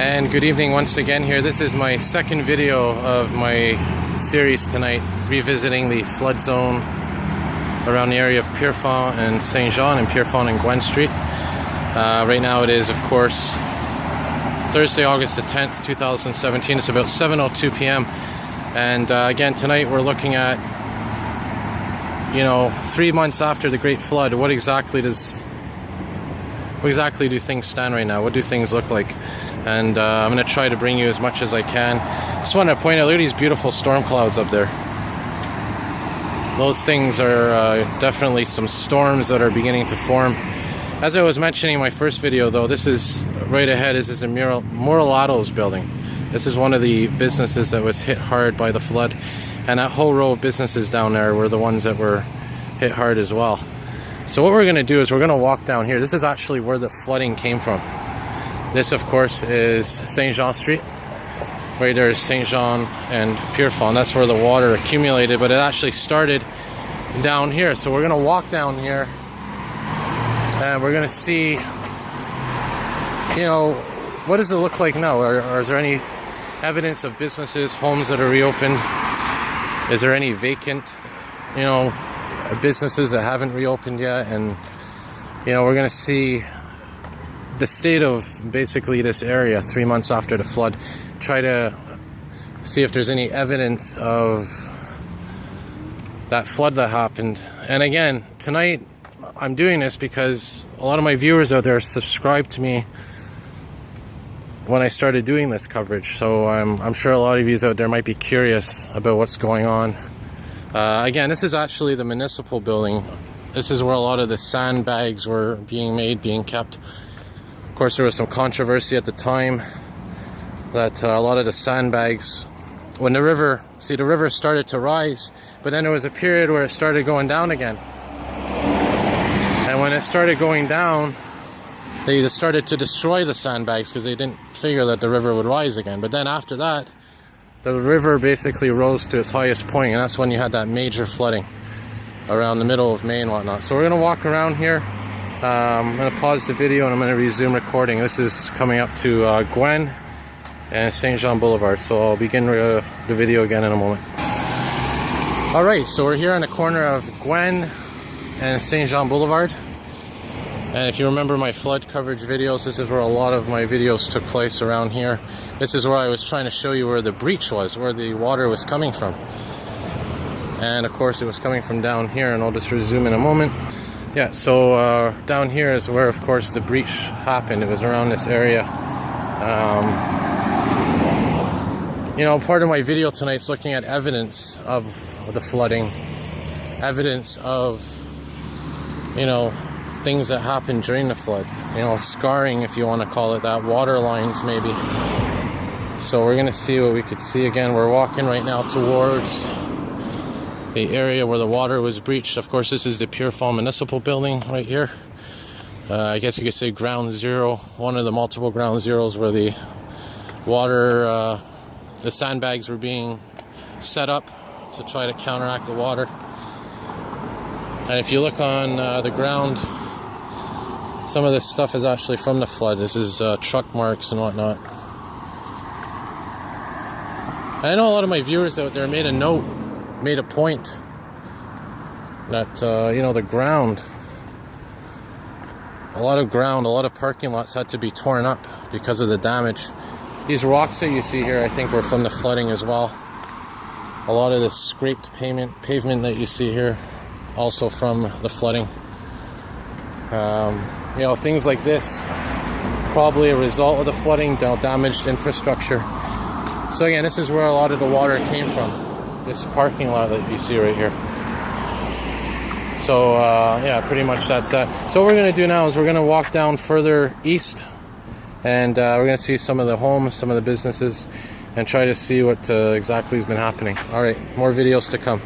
And good evening once again here. This is my second video of my series tonight, revisiting the flood zone around the area of Pierrefonds and Saint Jean, and Pierrefonds and Gwen Street. Right now it is, of course, Thursday, August the 10th, 2017. It's about 7:02 p.m. And again, tonight we're looking at, 3 months after the Great Flood. What exactly do things stand right now? What do things look like? And I'm going to try to bring you as much as I can. Just want to point out, look at these beautiful storm clouds up there. Those things are definitely some storms that are beginning to form. As I was mentioning in my first video, though, this is right ahead. This is the Muralados building. This is one of the businesses that was hit hard by the flood. And that whole row of businesses down there were the ones that were hit hard as well. So what we're going to do is we're going to walk down here. This is actually where the flooding came from. This, of course, is Saint Jean Street. Right there is Saint Jean and Pierrefonds. That's where the water accumulated, but it actually started down here. So we're going to walk down here and we're going to see, what does it look like now? Or is there any evidence of businesses, homes that are reopened? Is there any vacant, businesses that haven't reopened yet? And, we're going to see the state of basically this area 3 months after the flood. Try to see if there's any evidence of that flood that happened. And again, tonight I'm doing this because a lot of my viewers out there subscribed to me when I started doing this coverage. So I'm sure a lot of you out there might be curious about what's going on. Again, this is actually the municipal building. This is where a lot of the sandbags were being kept. Of course, there was some controversy at the time that a lot of the sandbags, when the river started to rise, but then there was a period where it started going down again. And when it started going down, they started to destroy the sandbags because they didn't figure that the river would rise again. But then after that, the river basically rose to its highest point, and that's when you had that major flooding around the middle of May and whatnot. So we're going to walk around here. I'm going to pause the video and I'm going to resume recording. This is coming up to Gwen and Saint Jean Boulevard. So I'll begin the video again in a moment. Alright, so we're here on the corner of Gwen and Saint Jean Boulevard. And if you remember my flood coverage videos, this is where a lot of my videos took place, around here. This is where I was trying to show you where the breach was, where the water was coming from. And of course it was coming from down here, and I'll just resume in a moment. Yeah, so down here is where, of course, the breach happened. It was around this area. Part of my video tonight is looking at evidence of the flooding. Evidence of, things that happened during the flood. Scarring, if you want to call it that. Water lines, maybe. So we're going to see what we could see. Again, we're walking right now towards the area where the water was breached. Of course, this is the Pierrefonds Municipal Building right here. I guess you could say ground zero, one of the multiple ground zeros where the water, the sandbags were being set up to try to counteract the water. And if you look on the ground, some of this stuff is actually from the flood. This is truck marks and whatnot. And I know a lot of my viewers out there made a point that, the ground, a lot of parking lots had to be torn up because of the damage. These rocks that you see here, I think, were from the flooding as well. A lot of the scraped pavement that you see here, also from the flooding. Things like this, probably a result of the flooding, damaged infrastructure. So again, this is where a lot of the water came from. This parking lot that you see right here. So yeah, pretty much that's that. So what we're going to do now is we're going to walk down further east, and we're going to see some of the homes, some of the businesses, and try to see what exactly has been happening. Alright, more videos to come.